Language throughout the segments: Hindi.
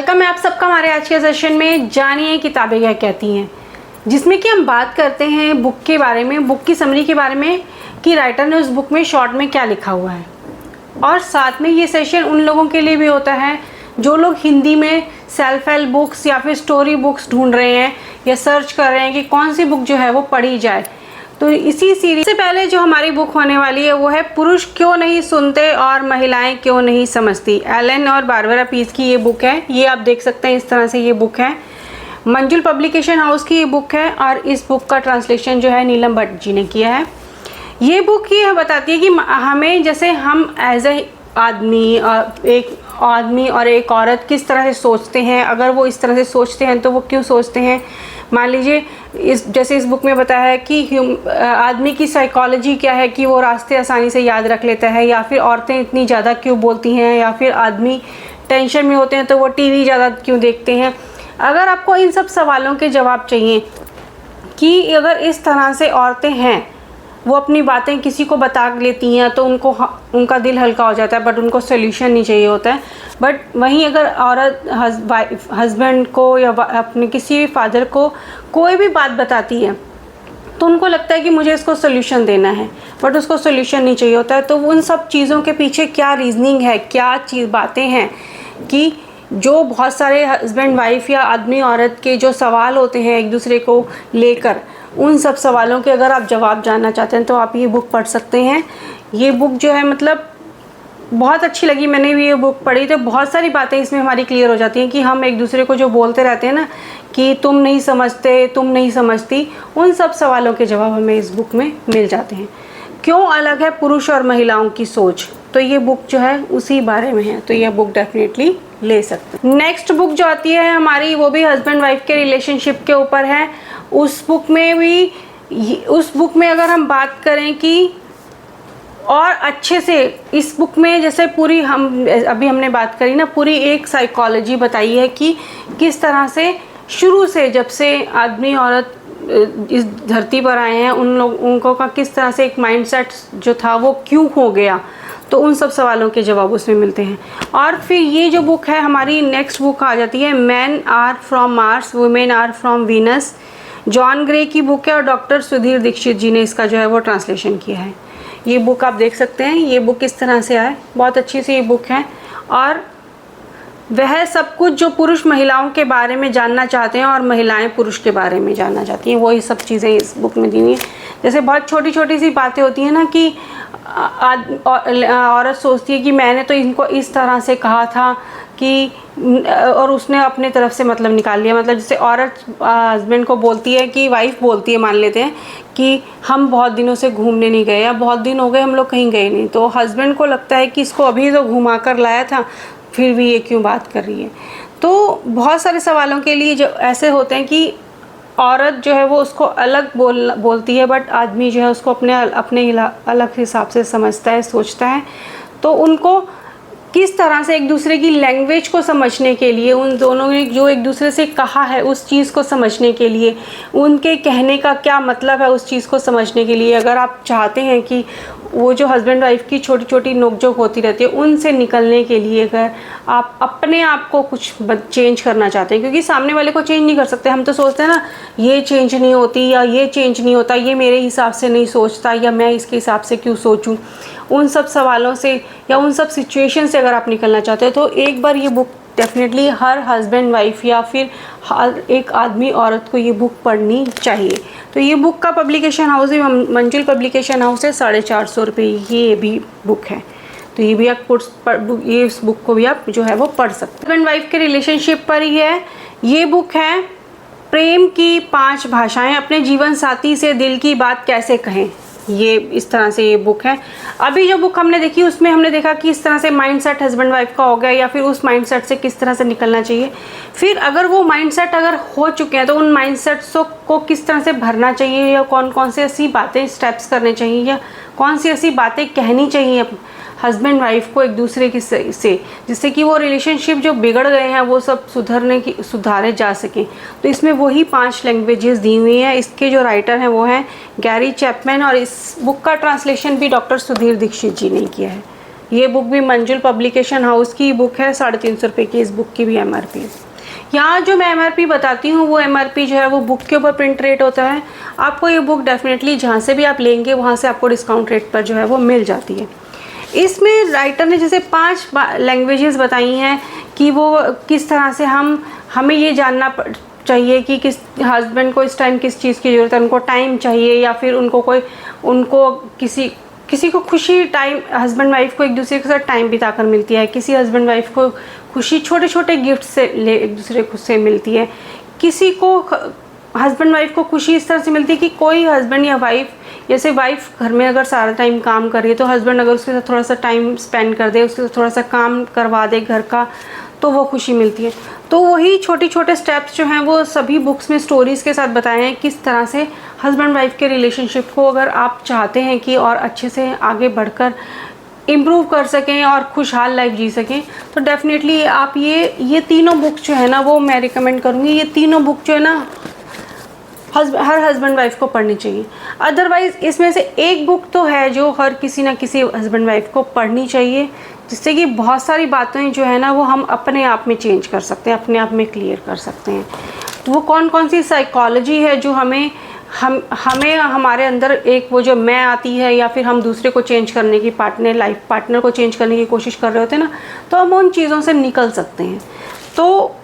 वेलकम है आप सबका हमारे आज के सेशन में। जानिए किताबें क्या कहती हैं, जिसमें कि हम बात करते हैं बुक के बारे में, बुक की समरी के बारे में कि राइटर ने उस बुक में शॉर्ट में क्या लिखा हुआ है। और साथ में ये सेशन उन लोगों के लिए भी होता है जो लोग हिंदी में सेल्फ हेल्प बुक्स या फिर स्टोरी बुक्स ढूंढ रहे हैं या सर्च कर रहे हैं कि कौन सी बुक जो है वो पढ़ी जाए। तो इसी सीरीज से पहले जो हमारी बुक होने वाली है वो है पुरुष क्यों नहीं सुनते और महिलाएं क्यों नहीं समझती। एलन और बारबरा पीस की ये बुक है। ये आप देख सकते हैं इस तरह से ये बुक है। मंजुल पब्लिकेशन हाउस की ये बुक है और इस बुक का ट्रांसलेशन जो है नीलम भट्ट जी ने किया है। ये बुक ये बताती है कि हमें जैसे हम एज ए आदमी और एक औरत किस तरह से सोचते हैं। अगर वो इस तरह से सोचते हैं तो वो क्यों सोचते हैं। मान लीजिए जैसे इस बुक में बताया है कि आदमी की साइकोलॉजी क्या है कि वो रास्ते आसानी से याद रख लेता है, या फिर औरतें इतनी ज़्यादा क्यों बोलती हैं, या फिर आदमी टेंशन में होते हैं तो वो टीवी ज़्यादा क्यों देखते हैं। अगर आपको इन सब सवालों के जवाब चाहिए कि अगर इस तरह से औरतें हैं वो अपनी बातें किसी को बता लेती हैं तो उनका दिल हल्का हो जाता है, बट उनको सोल्यूशन नहीं चाहिए होता है। बट वहीं अगर औरत हस्बैंड को या अपने किसी भी फादर को कोई भी बात बताती है तो उनको लगता है कि मुझे इसको सोल्यूशन देना है, बट उसको सोल्यूशन नहीं चाहिए होता है। तो उन सब चीज़ों के पीछे क्या रीजनिंग है, क्या बातें हैं कि जो बहुत सारे हस्बैंड वाइफ या आदमी औरत के जो सवाल होते हैं एक दूसरे को लेकर, उन सब सवालों के अगर आप जवाब जानना चाहते हैं तो आप ये बुक पढ़ सकते हैं। ये बुक जो है मतलब बहुत अच्छी लगी, मैंने भी ये बुक पढ़ी तो बहुत सारी बातें इसमें हमारी क्लियर हो जाती हैं कि हम एक दूसरे को जो बोलते रहते हैं ना कि तुम नहीं समझते, तुम नहीं समझती, उन सब सवालों के जवाब हमें इस बुक में मिल जाते हैं। क्यों अलग है पुरुष और महिलाओं की सोच, तो ये बुक जो है उसी बारे में है, तो ये बुक डेफिनेटली ले सकते हैं। नेक्स्ट बुक जो आती है हमारी वो भी हस्बैंड वाइफ के रिलेशनशिप के ऊपर है। उस बुक में अगर हम बात करें कि और अच्छे से इस बुक में जैसे पूरी हमने बात करी ना, पूरी एक साइकोलॉजी बताई है कि किस तरह से शुरू से जब से आदमी औरत इस धरती पर आए हैं उनको का किस तरह से एक माइंडसेट जो था वो क्यों हो गया, तो उन सब सवालों के जवाब उसमें मिलते हैं। और फिर ये जो बुक है हमारी नेक्स्ट बुक आ जाती है man are from Mars women are from Venus. John Gray की बुक है और डॉक्टर सुधीर दीक्षित जी ने इसका जो है वो ट्रांसलेशन किया है। ये बुक आप देख सकते हैं, ये बुक इस तरह से आए, बहुत अच्छी सी ये बुक है। और वह सब कुछ जो पुरुष महिलाओं के बारे में जानना चाहते हैं और महिलाएं पुरुष के बारे में जानना चाहती हैं, वही सब चीज़ें इस बुक में दी हुई हैं। जैसे बहुत छोटी छोटी सी बातें होती हैं ना कि औरत सोचती है कि मैंने तो इनको इस तरह से कहा था कि, और उसने अपने तरफ से मतलब निकाल लिया। मतलब जैसे औरत हस्बैंड को बोलती है कि वाइफ बोलती है, मान लेते हैं कि हम बहुत दिनों से घूमने नहीं गए या बहुत दिन हो गए हम लोग कहीं गए नहीं, तो हस्बैंड को लगता है कि इसको अभी तो घुमा कर लाया था, फिर भी ये क्यों बात कर रही है। तो बहुत सारे सवालों के लिए जो ऐसे होते हैं कि औरत जो है वो उसको अलग बोलती है, बट आदमी जो है उसको अपने अलग हिसाब से समझता है, सोचता है। तो उनको किस तरह से एक दूसरे की लैंग्वेज को समझने के लिए, उन दोनों ने जो एक दूसरे से कहा है उस चीज़ को समझने के लिए, उनके कहने का क्या मतलब है उस चीज़ को समझने के लिए, अगर आप चाहते हैं कि वो जो हस्बैंड वाइफ की छोटी छोटी नोकझोंक होती रहती है उनसे निकलने के लिए, अगर आप अपने आप को कुछ चेंज करना चाहते हैं, क्योंकि सामने वाले को चेंज नहीं कर सकते। हम तो सोचते हैं ना ये चेंज नहीं होती या ये चेंज नहीं होता, ये मेरे हिसाब से नहीं सोचता या मैं इसके हिसाब से क्यों सोचूं। उन सब सवालों से या उन सब सिचुएशन से अगर आप निकलना चाहते हो तो एक बार ये book definitely her husband wife या फिर हर एक आदमी औरत को ये बुक पढ़नी चाहिए। तो ये बुक का पब्लिकेशन हाउस है मंजुल पब्लिकेशन हाउस है, 450 रुपये ये भी बुक है। तो ये भी आप इस बुक को भी आप जो है वो पढ़ सकते हैं। हस्बैंड वाइफ के रिलेशनशिप पर ही है ये बुक है। प्रेम की 5 भाषाएं, अपने जीवन साथी से दिल की बात कैसे कहें, ये इस तरह से ये बुक है। अभी जो बुक हमने देखी उसमें हमने देखा कि इस तरह से माइंडसेट हस्बैंड वाइफ का हो गया या फिर उस माइंडसेट से किस तरह से निकलना चाहिए। फिर अगर वो माइंडसेट अगर हो चुके हैं तो उन माइंडसेट्स को किस तरह से भरना चाहिए, या कौन कौन से ऐसी बातें स्टेप्स करने चाहिए, या कौन सी ऐसी बातें कहनी चाहिए हस्बैंड वाइफ को एक दूसरे की से, जिससे कि वो रिलेशनशिप जो बिगड़ गए हैं वो सब सुधारे जा सकें। तो इसमें वही 5 लैंग्वेजेस दी हुई हैं। इसके जो राइटर हैं वो हैं गैरी चैपमैन, और इस बुक का ट्रांसलेशन भी डॉक्टर सुधीर दीक्षित जी ने किया है। ये बुक भी मंजुल पब्लिकेशन हाउस की बुक है, 350 रुपये की इस बुक की भी MRP है। यहाँ जो मैं MRP बताती हूँ वो MRP जो है वो बुक के ऊपर प्रिंट रेट होता है। आपको ये बुक डेफिनेटली जहाँ से भी आप लेंगे वहाँ से आपको डिस्काउंट रेट पर जो है वो मिल जाती है। इसमें राइटर ने जैसे 5 लैंग्वेजेस बताई हैं कि वो किस तरह से हमें ये जानना चाहिए कि किस हस्बैंड को इस टाइम किस चीज़ की ज़रूरत है, उनको टाइम चाहिए या फिर उनको किसी को खुशी टाइम, हस्बैंड वाइफ को एक दूसरे के साथ टाइम बिताकर मिलती है, किसी हस्बैंड वाइफ को खुशी छोटे छोटे गिफ्ट से एक दूसरे से मिलती है, किसी को हस्बैंड वाइफ को खुशी इस तरह से मिलती है कि कोई हस्बैंड या वाइफ, जैसे वाइफ घर में अगर सारा टाइम काम कर रही है तो हस्बैंड अगर उसके साथ थोड़ा सा टाइम स्पेंड कर दे, उसके साथ थोड़ा सा काम करवा दे घर का, तो वो खुशी मिलती है। तो वही छोटे छोटे स्टेप्स जो हैं वो सभी बुक्स में स्टोरीज़ के साथ बताए हैं किस तरह से हस्बैंड वाइफ के रिलेशनशिप को अगर आप चाहते हैं कि और अच्छे से आगे बढ़कर इम्प्रूव कर सकें और खुशहाल लाइफ जी सकें, तो डेफिनेटली आप ये तीनों बुक्स जो है ना वो मैं रिकमेंड करूँगी। ये तीनों बुक जो है ना हर हस्बैंड वाइफ को पढ़नी चाहिए। अदरवाइज़ इसमें से एक बुक तो है जो हर किसी ना किसी हस्बैंड वाइफ को पढ़नी चाहिए, जिससे कि बहुत सारी बातें जो है ना वो हम अपने आप में चेंज कर सकते हैं, अपने आप में क्लियर कर सकते हैं। तो वो कौन कौन सी साइकोलॉजी है जो हमें हमारे अंदर एक वो जो मैं आती है, या फिर हम दूसरे को चेंज करने की लाइफ पार्टनर को चेंज करने की कोशिश कर रहे होते हैं ना, तो हम उन चीज़ों से निकल सकते हैं। तो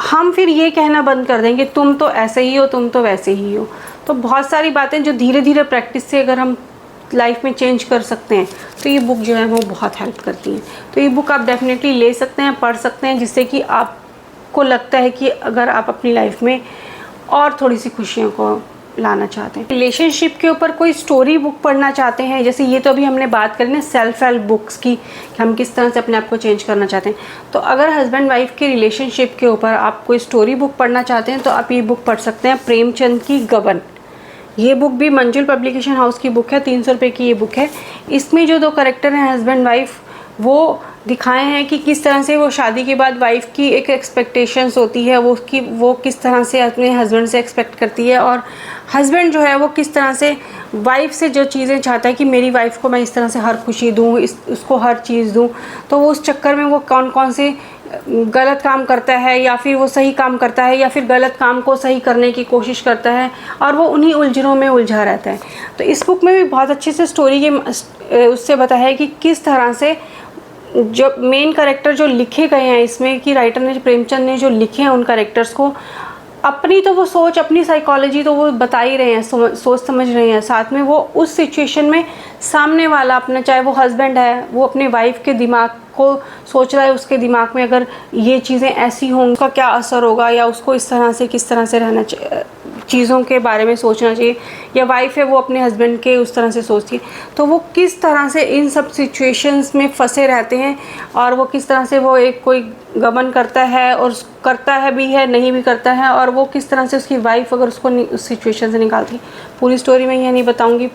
हम फिर ये कहना बंद कर देंगे तुम तो ऐसे ही हो, तुम तो वैसे ही हो। तो बहुत सारी बातें जो धीरे धीरे प्रैक्टिस से अगर हम लाइफ में चेंज कर सकते हैं तो ये बुक जो है वो बहुत हेल्प करती है। तो ये बुक आप डेफिनेटली ले सकते हैं, पढ़ सकते हैं, जिससे कि आपको लगता है कि अगर आप अपनी लाइफ में और थोड़ी सी खुशियों को लाना चाहते हैं, रिलेशनशिप के ऊपर कोई स्टोरी बुक पढ़ना चाहते हैं, जैसे ये तो अभी हमने बात करी ना सेल्फ हेल्प बुक्स की कि हम किस तरह से अपने आप को चेंज करना चाहते हैं। तो अगर हस्बैंड वाइफ के रिलेशनशिप के ऊपर आप कोई स्टोरी बुक पढ़ना चाहते हैं तो आप ये बुक पढ़ सकते हैं, प्रेमचंद की गबन। ये बुक भी मंजुल पब्लिकेशन हाउस की बुक है, 300 रुपये की ये बुक है। इसमें जो 2 कैरेक्टर हैं हस्बैंड वाइफ, वो दिखाए हैं कि किस तरह से वो शादी के बाद वाइफ की एक एक्सपेक्टेशंस होती है वो किस तरह से अपने हस्बैंड से एक्सपेक्ट करती है, और हस्बैंड जो है वो किस तरह से वाइफ से जो चीज़ें चाहता है कि मेरी वाइफ को मैं इस तरह से हर खुशी दूँ, उसको हर चीज़ दूँ। तो वो उस चक्कर में वो कौन कौन से गलत काम करता है या फिर वो सही काम करता है या फिर गलत काम को सही करने की कोशिश करता है, और वो उन्हीं उलझनों में उलझा रहता है। तो इस बुक में भी बहुत अच्छे से स्टोरी के उससे बताया है कि किस तरह से जो मेन कैरेक्टर जो लिखे गए हैं इसमें, कि राइटर ने, प्रेमचंद ने जो लिखे हैं उन कैरेक्टर्स को, अपनी तो वो सोच, अपनी साइकोलॉजी तो वो बता ही रहे हैं, सोच समझ रहे हैं, साथ में वो उस सिचुएशन में सामने वाला अपना, चाहे वो हस्बैंड है, वो अपने वाइफ के दिमाग को सोच रहा है, उसके दिमाग में अगर ये चीज़ें ऐसी हों उसका क्या असर होगा, या उसको इस तरह से किस तरह से रहना चाहिए, चीज़ों के बारे में सोचना चाहिए, या वाइफ है वो अपने हस्बैंड के उस तरह से सोचती है, तो वो किस तरह से इन सब सिचुएशंस में फंसे रहते हैं, और वो किस तरह से वो एक कोई गमन करता है और करता है भी है, नहीं भी करता है, और वो किस तरह से उसकी वाइफ अगर उसको उस सिचुएशन से निकालती है। पूरी स्टोरी मैं ये नहीं बताऊंगी।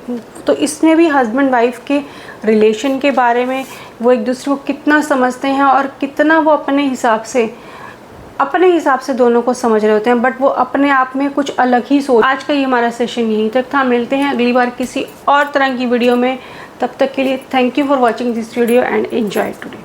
तो इसमें भी हस्बैंड वाइफ के रिलेशन के बारे में वो एक दूसरे को कितना समझते हैं और कितना वो अपने हिसाब से दोनों को समझ रहे होते हैं, बट वो अपने आप में कुछ अलग ही सोच। आज का ये हमारा सेशन यहीं तक था, मिलते हैं अगली बार किसी और तरह की वीडियो में। तब तक के लिए thank you for watching this video and enjoy today.